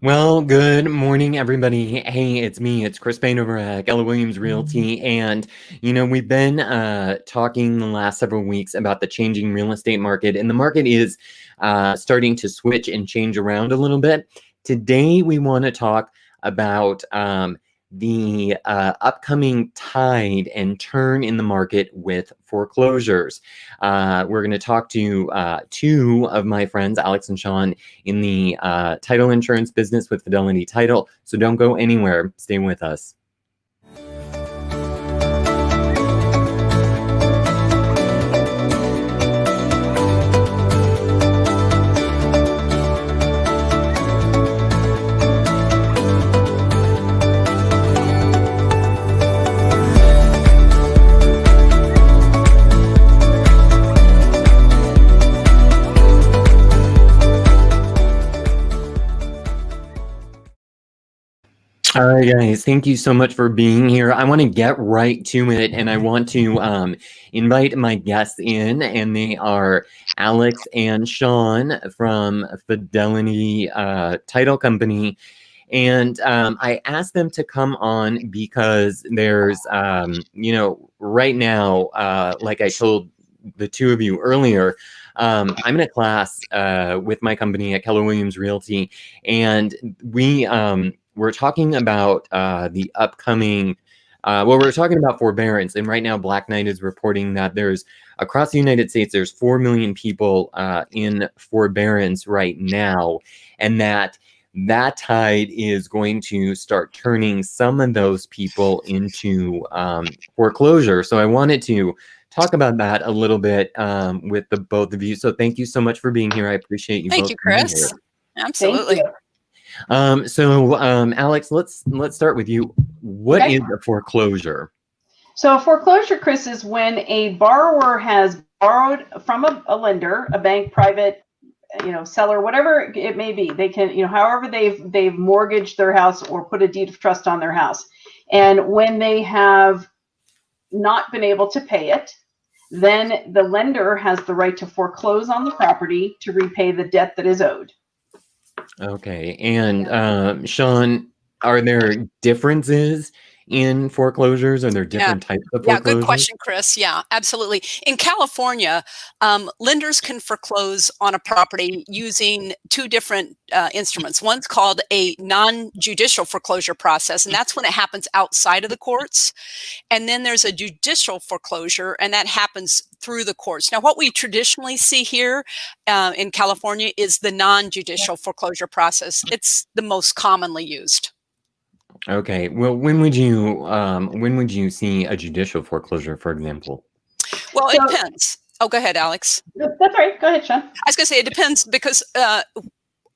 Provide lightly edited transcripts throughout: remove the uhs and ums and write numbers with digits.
Well, good morning, everybody. Hey, it's me. It's Chris Spade over at Keller Williams Realty. And, we've been talking the last several weeks about the changing real estate market, and the market is starting to switch and change around a little bit. Today, we want to talk about the upcoming tide and turn in the market with foreclosures. We're going to talk to two of my friends, Alex and Shawn, in the title insurance business with Fidelity Title. So don't go anywhere. Stay with us. All right, guys, thank you so much for being here. I want to get right to it, and I want to invite my guests in, and they are Alex and Shawn from Fidelity Title Company. And I asked them to come on because there's, right now, like I told the two of you earlier, I'm in a class with my company at Keller Williams Realty, and we're talking about the upcoming, we're talking about forbearance. And right now, Black Knight is reporting that across the United States, there's 4 million people in forbearance right now, and that tide is going to start turning some of those people into foreclosure. So I wanted to talk about that a little bit with the both of you. So thank you so much for being here. I appreciate you. Thank you, Chris. Absolutely. Alex, let's start with you. What is a foreclosure? So a foreclosure, Chris, is when a borrower has borrowed from a lender, a bank, private, seller, whatever it may be. They can, however they've mortgaged their house or put a deed of trust on their house. And when they have not been able to pay it, then the lender has the right to foreclose on the property to repay the debt that is owed. Okay. And Shawn, are there differences in foreclosures? Are there different types of foreclosures? Yeah, good question, Chris. Yeah, absolutely. In California, lenders can foreclose on a property using two different instruments. One's called a non-judicial foreclosure process, and that's when it happens outside of the courts. And then there's a judicial foreclosure, and that happens through the courts. Now, what we traditionally see here in California is the non-judicial foreclosure process. It's the most commonly used. Okay. Well, when would you see a judicial foreclosure, for example? Well, it depends. Oh, go ahead, Alex. That's right. Go ahead, Shawn. I was going to say it depends because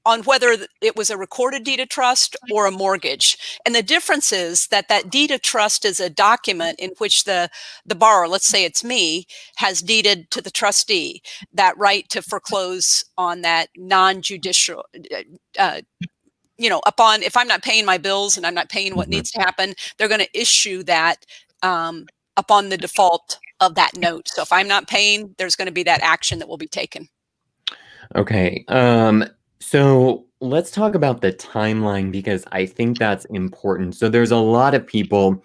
on whether it was a recorded deed of trust or a mortgage. And the difference is that deed of trust is a document in which the borrower, let's say it's me, has deeded to the trustee that right to foreclose on that non-judicial upon, if I'm not paying my bills and I'm not paying what needs to happen, they're going to issue that upon the default of that note. So if I'm not paying, there's going to be that action that will be taken. Okay. So let's talk about the timeline, because I think that's important. So there's a lot of people,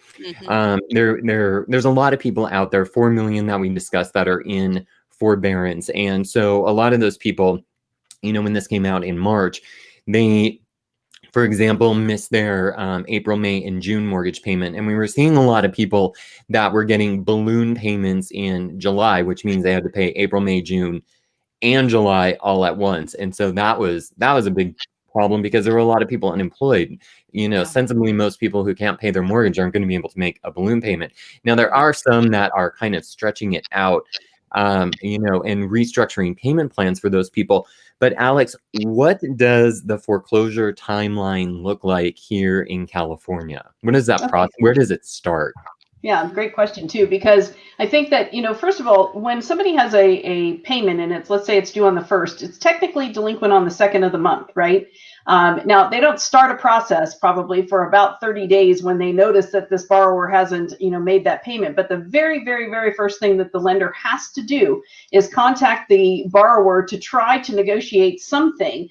there's a lot of people out there, 4 million that we discussed, that are in forbearance. And so a lot of those people, when this came out in March, they, for example, missed their April, May, and June mortgage payment. And we were seeing a lot of people that were getting balloon payments in July, which means they had to pay April, May, June, and July all at once. And so that was a big problem, because there were a lot of people unemployed. Sensibly, most people who can't pay their mortgage aren't going to be able to make a balloon payment. Now, there are some that are kind of stretching it out, and restructuring payment plans for those people. But Alex, what does the foreclosure timeline look like here in California? What is that process? Where does it start? Yeah, great question too, because I think that, first of all, when somebody has a payment and let's say it's due on the 1st, it's technically delinquent on the 2nd of the month, right? Now, they don't start a process probably for about 30 days when they notice that this borrower hasn't, made that payment. But the very, very, very first thing that the lender has to do is contact the borrower to try to negotiate something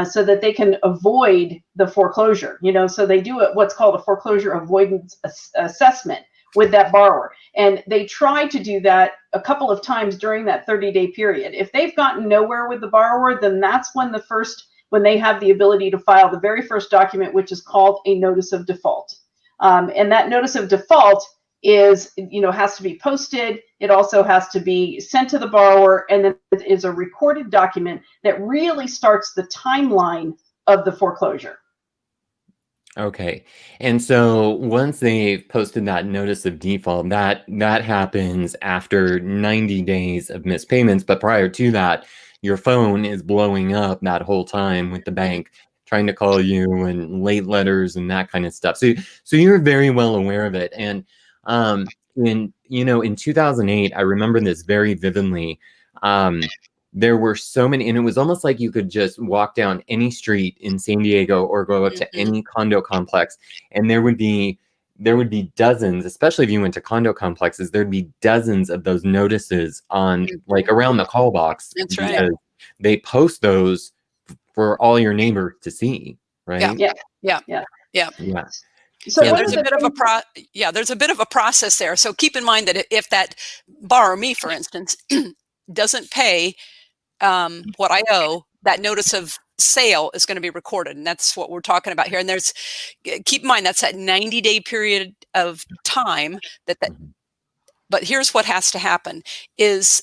so that they can avoid the foreclosure. So they do what's called a foreclosure avoidance assessment with that borrower. And they try to do that a couple of times during that 30-day period. If they've gotten nowhere with the borrower, then that's when they have the ability to file the very first document, which is called a notice of default. And that notice of default has to be posted. It also has to be sent to the borrower, and then it is a recorded document that really starts the timeline of the foreclosure. Okay. And so once they've posted that notice of default, that happens after 90 days of missed payments. But prior to that, your phone is blowing up that whole time with the bank trying to call you and late letters and that kind of stuff. So you're very well aware of it. And in 2008, I remember this very vividly. There were so many, and it was almost like you could just walk down any street in San Diego or go up to any condo complex, and there would be dozens, especially if you went to condo complexes, there'd be dozens of those notices on like around the call box. That's because right. They post those for all your neighbors to see, right? Yeah. So yeah, there's a bit of a process there. So keep in mind that if that borrower, me for instance, doesn't pay what I owe, that notice of sale is going to be recorded, and that's what we're talking about here. And keep in mind that's that 90-day period of time but here's what has to happen is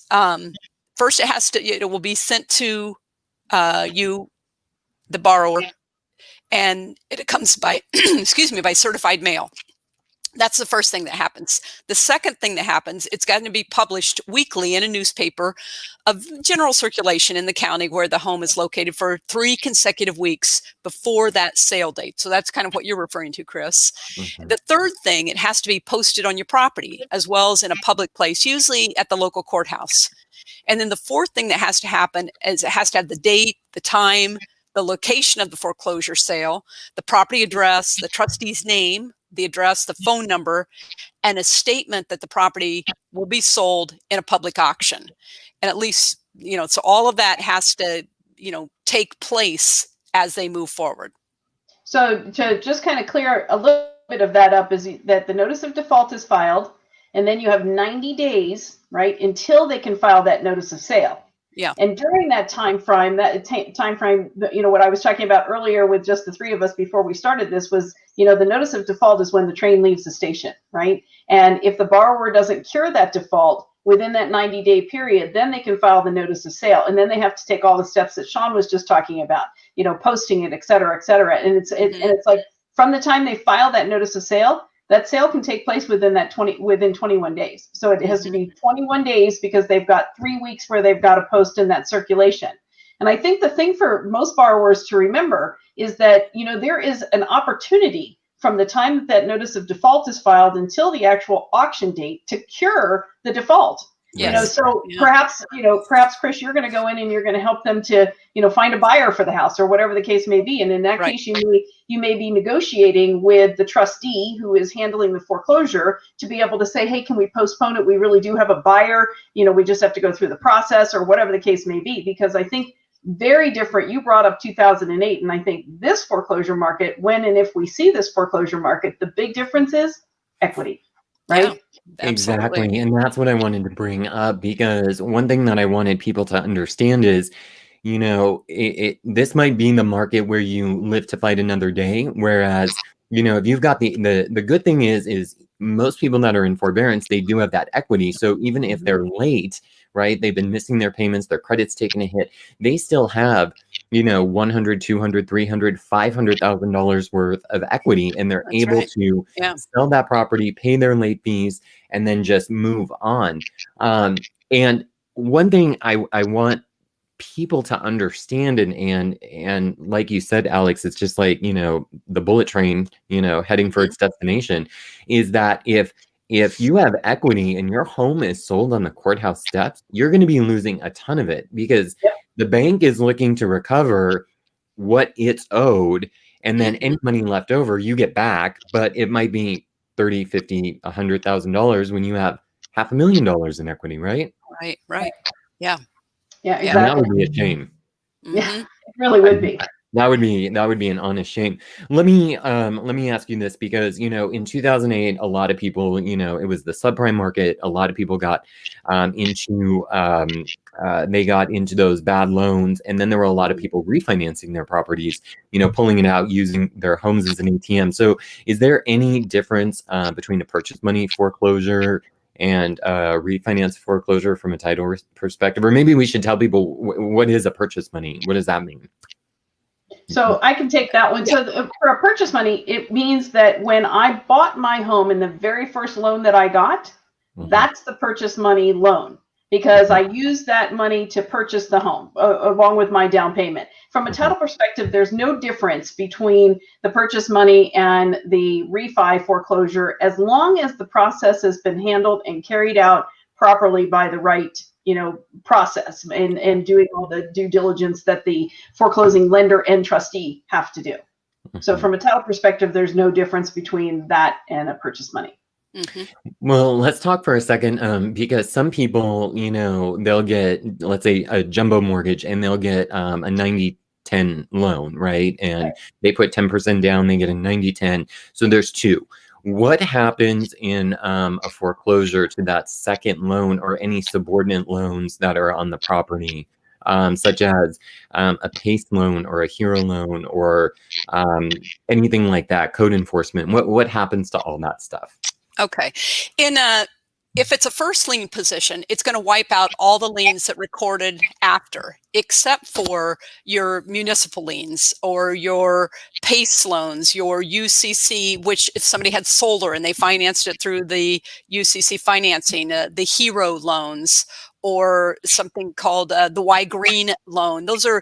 first it will be sent to you, the borrower, and it comes by by certified mail. That's the first thing that happens. The second thing that happens, it's got to be published weekly in a newspaper of general circulation in the county where the home is located for 3 consecutive weeks before that sale date. So that's kind of what you're referring to, Chris. The third thing, it has to be posted on your property as well as in a public place, usually at the local courthouse. And then the fourth thing that has to happen is it has to have the date, the time, the location of the foreclosure sale, the property address, the trustee's name, the address, the phone number, and a statement that the property will be sold in a public auction. And at least, so all of that has to, take place as they move forward. So to just kind of clear a little bit of that up is that the notice of default is filed, and then you have 90 days, right, until they can file that notice of sale. Yeah. And during that time frame, what I was talking about earlier with just the 3 of us before we started this was, the notice of default is when the train leaves the station, right? And if the borrower doesn't cure that default within that 90-day period, then they can file the notice of sale. And then they have to take all the steps that Shawn was just talking about, posting it, et cetera, et cetera. And it's like from the time they file that notice of sale, that sale can take place within 21 days. So it has to be 21 days because they've got 3 weeks where they've got to post in that circulation. And I think the thing for most borrowers to remember is that, there is an opportunity from the time that notice of default is filed until the actual auction date to cure the default. Yes. Perhaps Chris, you're going to go in and you're going to help them to, find a buyer for the house or whatever the case may be. And in that case, you may be negotiating with the trustee who is handling the foreclosure to be able to say, hey, can we postpone it? We really do have a buyer. We just have to go through the process or whatever the case may be. Because I think very different. You brought up 2008, and I think this foreclosure market, when and if we see this foreclosure market, the big difference is equity, right? Yeah. Exactly. And that's what I wanted to bring up, because one thing that I wanted people to understand is, this might be the market where you live to fight another day. Whereas, if you've got the good thing is most people that are in forbearance, they do have that equity. So even if they're late, right, they've been missing their payments, their credit's taken a hit, they still have, $100, $200, $300, $500,000 worth of equity, and they're able to sell that property, pay their late fees, and then just move on. And one thing I want people to understand, and like you said, Alex, it's just like, the bullet train, heading for its destination, is that if you have equity and your home is sold on the courthouse steps, you're going to be losing a ton of it, because the bank is looking to recover what it's owed, and then any money left over you get back, but it might be 30, 50, $100,000 when you have $500,000 in equity, right? Right. Yeah. Yeah, And that exactly. would be a shame. Yeah, it really would be. That would be an honest shame. Let me ask you this, because in 2008, a lot of people, it was the subprime market. A lot of people got into they got into those bad loans, and then there were a lot of people refinancing their properties, pulling it out, using their homes as an ATM. So, is there any difference between a purchase money foreclosure and refinance foreclosure from a title perspective? Or maybe we should tell people what is a purchase money? What does that mean? So I can take that one. Yeah. So for a purchase money, it means that when I bought my home in the very first loan that I got, that's the purchase money loan, because I used that money to purchase the home along with my down payment. From a title perspective, there's no difference between the purchase money and the refi foreclosure, as long as the process has been handled and carried out properly by the right process, and doing all the due diligence that the foreclosing lender and trustee have to do. So from a title perspective, there's no difference between that and a purchase money. Well, let's talk for a second, because some people, they'll get, let's say, a jumbo mortgage, and they'll get a 90-10 loan, right? And they put 10% down, they get a 90-10. So there's two. What happens in a foreclosure to that second loan, or any subordinate loans that are on the property, such as a PACE loan or a HERO loan, or anything like that, code enforcement? What happens to all that stuff? Okay. If it's a first lien position, it's going to wipe out all the liens that recorded after, except for your municipal liens or your PACE loans, your UCC, which if somebody had solar and they financed it through the UCC financing, the HERO loans, or something called the Y Green loan. Those are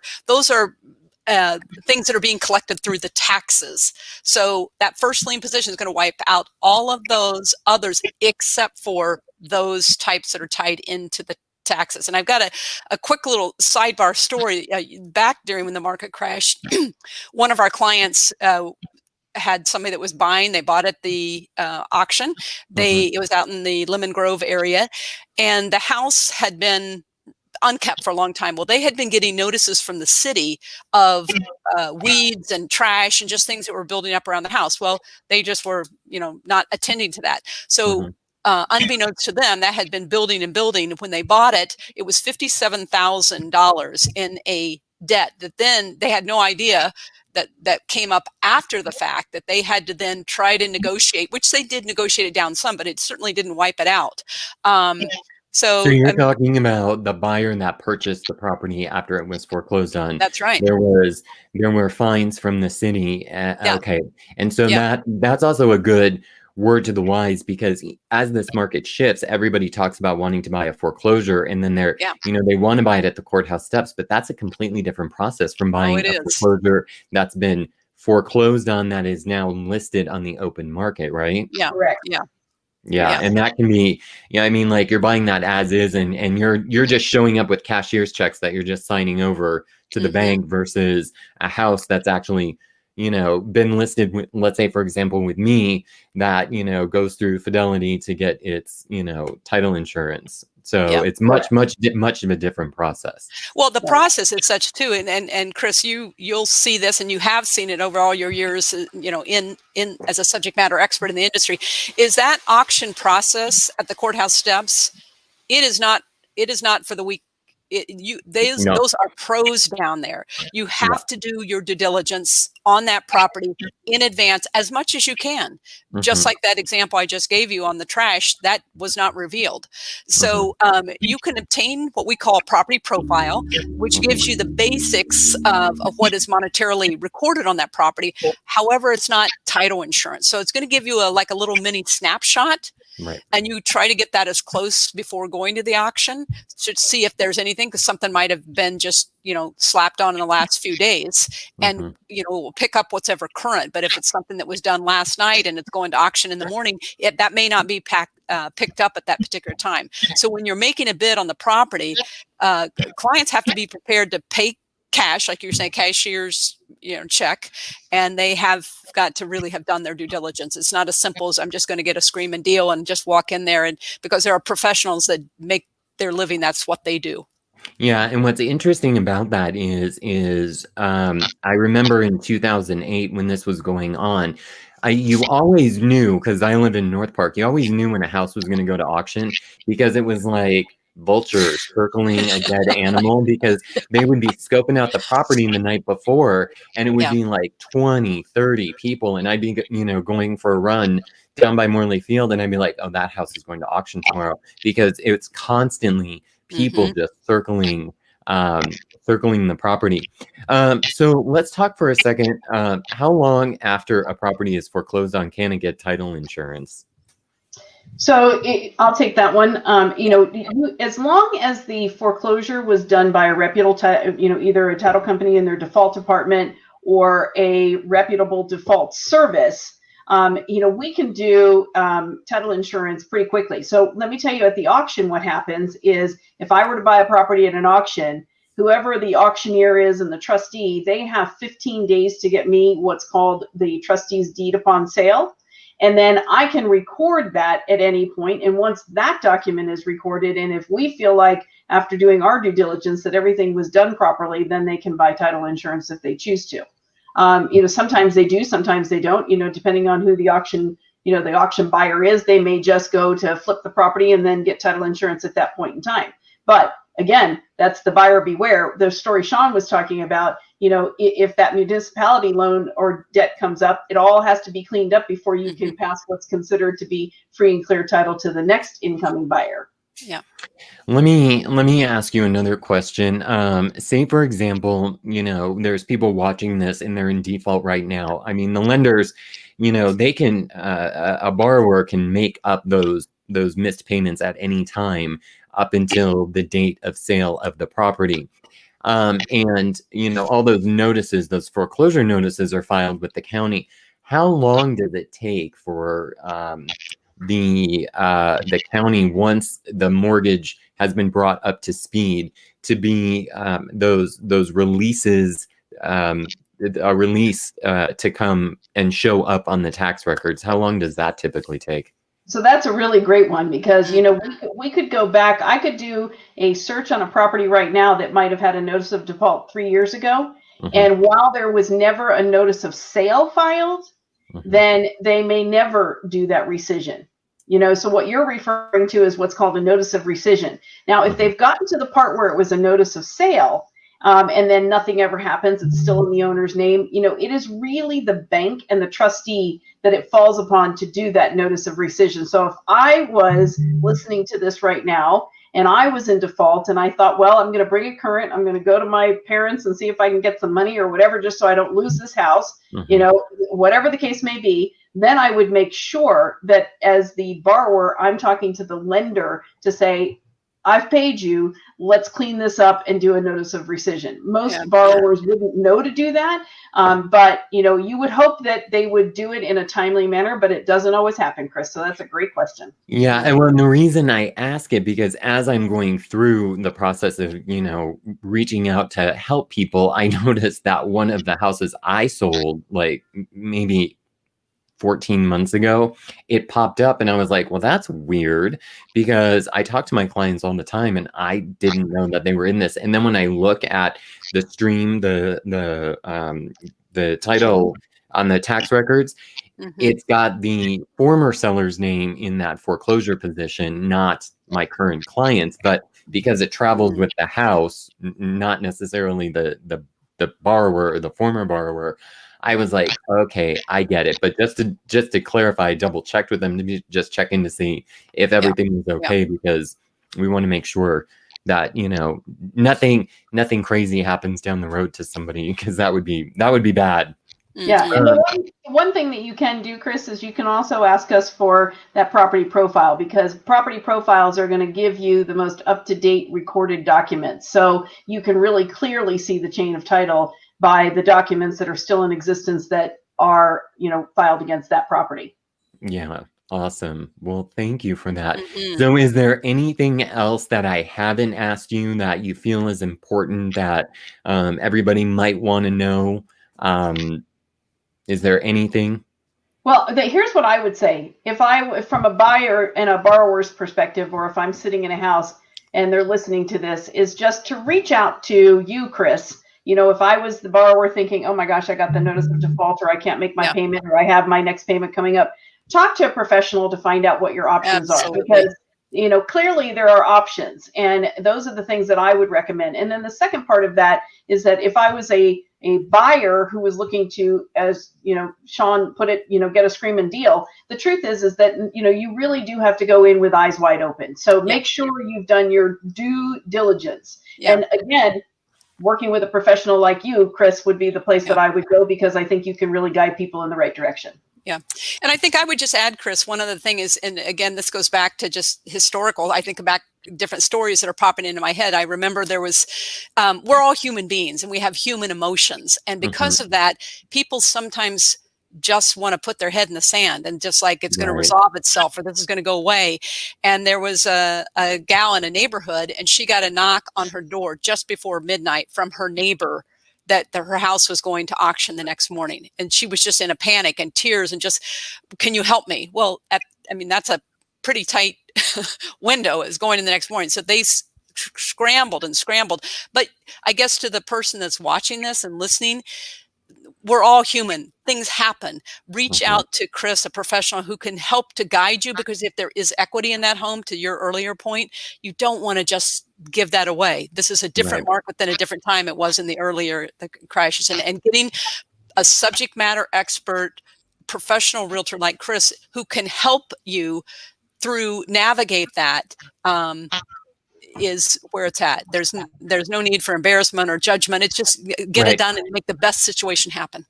things that are being collected through the taxes. So that first lien position is going to wipe out all of those others, except for those types that are tied into the taxes. And I've got a quick little sidebar story. Back during when the market crashed, one of our clients had somebody that was buying. They bought at the auction. It was out in the Lemon Grove area, and the house had been unkept for a long time. Well, they had been getting notices from the city of weeds and trash and just things that were building up around the house. Well, they just were, not attending to that. So unbeknownst to them, that had been building and building. When they bought it, it was $57,000 in a debt that then they had no idea that came up after the fact, that they had to then try to negotiate, which they did negotiate it down some, but it certainly didn't wipe it out. So you're talking about the buyer that purchased the property after it was foreclosed on. That's right. There were fines from the city. Okay, and so that's also a good word to the wise, because as this market shifts, everybody talks about wanting to buy a foreclosure, and then they want to buy it at the courthouse steps, but that's a completely different process from buying a foreclosure that's been foreclosed on, that is now listed on the open market, right? Yeah, correct. Yeah, and that can be, like you're buying that as is, and you're just showing up with cashier's checks that you're just signing over to the bank, versus a house that's actually, been listed with, let's say, for example, with me, that, goes through Fidelity to get its, title insurance. So it's much of a different process. Well, the process is such too, and Chris, you'll see this, and you have seen it over all your years, in as a subject matter expert in the industry, is that auction process at the courthouse steps. It is not for the weak. Those are pros down there. You have to do your due diligence on that property in advance as much as you can. Just like that example I just gave you on the trash, that was not revealed. So you can obtain what we call a property profile, which gives you the basics of what is monetarily recorded on that property. However, it's not title insurance. So it's going to give you a little mini snapshot. Right. And you try to get that as close before going to the auction to see if there's anything, because something might have been just, slapped on in the last few days, and, we'll pick up what's ever current. But if it's something that was done last night and it's going to auction in the morning, that may not be picked up at that particular time. So when you're making a bid on the property, clients have to be prepared to pay cash, like you're saying, cashier's, check, and they have got to really have done their due diligence. It's not as simple as I'm just going to get a screaming deal and just walk in there, and because there are professionals that make their living, that's what they do. Yeah, and what's interesting about that is I remember in 2008 when this was going on, you always knew, because I live in North Park, you always knew when a house was going to go to auction, because it was like vultures circling a dead animal, because they would be scoping out the property the night before, and it would be like 20, 30 people, and I'd be, going for a run down by Morley Field, and I'd be like, oh, that house is going to auction tomorrow, because it's constantly people just circling the property. So let's talk for a second. How long after a property is foreclosed on can it get title insurance? So I'll take that one. As long as the foreclosure was done by a reputable, either a title company in their default department or a reputable default service, we can do title insurance pretty quickly. So let me tell you, at the auction, what happens is if I were to buy a property at an auction, whoever the auctioneer is and the trustee, they have 15 days to get me what's called the trustee's deed upon sale. And then I can record that at any point. And once that document is recorded, and if we feel like after doing our due diligence that everything was done properly, then they can buy title insurance if they choose to. Sometimes they do, sometimes they don't, depending on who the auction buyer is. They may just go to flip the property and then get title insurance at that point in time. But again, that's the buyer beware. The story Shawn was talking about, if that municipality loan or debt comes up, it all has to be cleaned up before you can pass what's considered to be free and clear title to the next incoming buyer. Yeah. Let me ask you another question. Say, for example, there's people watching this and they're in default right now. I mean, the lenders, they can, a borrower can make up those missed payments at any time up until the date of sale of the property. And, all those notices, those foreclosure notices are filed with the county. How long does it take for the county, once the mortgage has been brought up to speed, to be those releases, a release to come and show up on the tax records? How long does that typically take? So that's a really great one, because we could go back. I could do a search on a property right now that might have had a notice of default 3 years ago, and while there was never a notice of sale filed, then they may never do that rescission. So what you're referring to is what's called a notice of rescission. Now, if they've gotten to the part where it was a notice of sale, and then nothing ever happens, it's still in the owner's name, it is really the bank and the trustee that it falls upon to do that notice of rescission. So if I was listening to this right now and I was in default and I thought, well, I'm going to bring it current, I'm going to go to my parents and see if I can get some money or whatever, just so I don't lose this house, whatever the case may be, then I would make sure that as the borrower, I'm talking to the lender to say, I've paid you, let's clean this up and do a notice of rescission. Most borrowers wouldn't know to do that, but you would hope that they would do it in a timely manner, but it doesn't always happen, Chris. So that's a great question. Yeah, and well, the reason I ask it, because as I'm going through the process of, reaching out to help people, I noticed that one of the houses I sold, like maybe 14 months ago, it popped up and I was like, well, that's weird, because I talk to my clients all the time and I didn't know that they were in this. And then when I look at the stream, the title on the tax records, it's got the former seller's name in that foreclosure position, not my current client's, but because it travels with the house, not necessarily the borrower or the former borrower, I was like, okay, I get it. But just to clarify, I double checked with them to just check in to see if everything was okay, because we want to make sure that nothing crazy happens down the road to somebody, because that would be bad. Yeah, and the one thing that you can do, Chris, is you can also ask us for that property profile, because property profiles are going to give you the most up-to-date recorded documents. So you can really clearly see the chain of title by the documents that are still in existence that are, filed against that property. Yeah. Awesome. Well, thank you for that. Mhm. So is there anything else that I haven't asked you that you feel is important that everybody might want to know? Is there anything? Well, here's what I would say. From a buyer and a borrower's perspective, or if I'm sitting in a house and they're listening to this, is just to reach out to you, Chris. If I was the borrower thinking, oh my gosh, I got the notice of default, or I can't make my Yeah. payment, or I have my next payment coming up, talk to a professional to find out what your options Absolutely. are. Because clearly there are options, and those are the things that I would recommend. And then the second part of that is that if I was a buyer who was looking to, as Shawn put it, get a screaming deal, the truth is that you really do have to go in with eyes wide open. So make sure you've done your due diligence. And again, working with a professional like you, Chris, would be the place that I would go, because I think you can really guide people in the right direction. Yeah. And I think I would just add, Chris, one other thing is, and again, this goes back to just historical. I think back different stories that are popping into my head. I remember there was, we're all human beings and we have human emotions. And because of that, people sometimes just want to put their head in the sand and just like it's going to resolve itself, or this is going to go away. And there was a gal in a neighborhood, and she got a knock on her door just before midnight from her neighbor that her house was going to auction the next morning. And she was just in a panic and tears and just, can you help me? Well, that's a pretty tight window, is going in the next morning. So they scrambled and scrambled. But I guess to the person that's watching this and listening, we're all human. Things happen. Reach out to Chris, a professional who can help to guide you, because if there is equity in that home, to your earlier point, you don't want to just give that away. This is a different market than a different time it was in the earlier crashes. And getting a subject matter expert, professional realtor like Chris, who can help you through navigate that, is where it's at. There's no need for embarrassment or judgment. It's just get it done and make the best situation happen.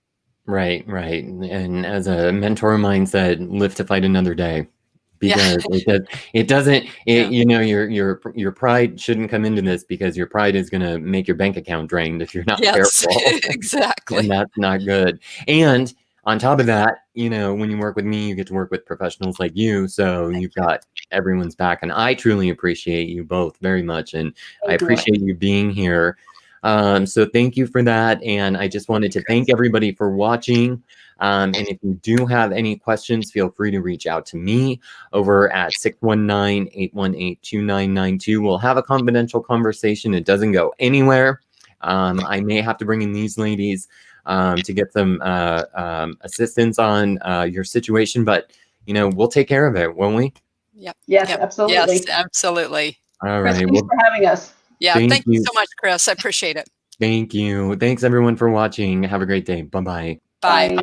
Right. And as a mentor of mine said, live to fight another day, because it doesn't, your pride shouldn't come into this, because your pride is going to make your bank account drained if you're not careful. Exactly. And that's not good. And on top of that, when you work with me, you get to work with professionals like you. So you've got everyone's back. And I truly appreciate you both very much. And I appreciate you being here. So thank you for that. And I just wanted to thank everybody for watching. And if you do have any questions, feel free to reach out to me over at 619-818-2992. We'll have a confidential conversation. It doesn't go anywhere. I may have to bring in these ladies to get some assistance on your situation, but we'll take care of it, won't we? Yes, absolutely. Yes, absolutely. All right. Chris, thanks for having us. Yeah, thank you so much, Chris. I appreciate it. Thank you. Thanks everyone for watching. Have a great day. Bye-bye. Bye.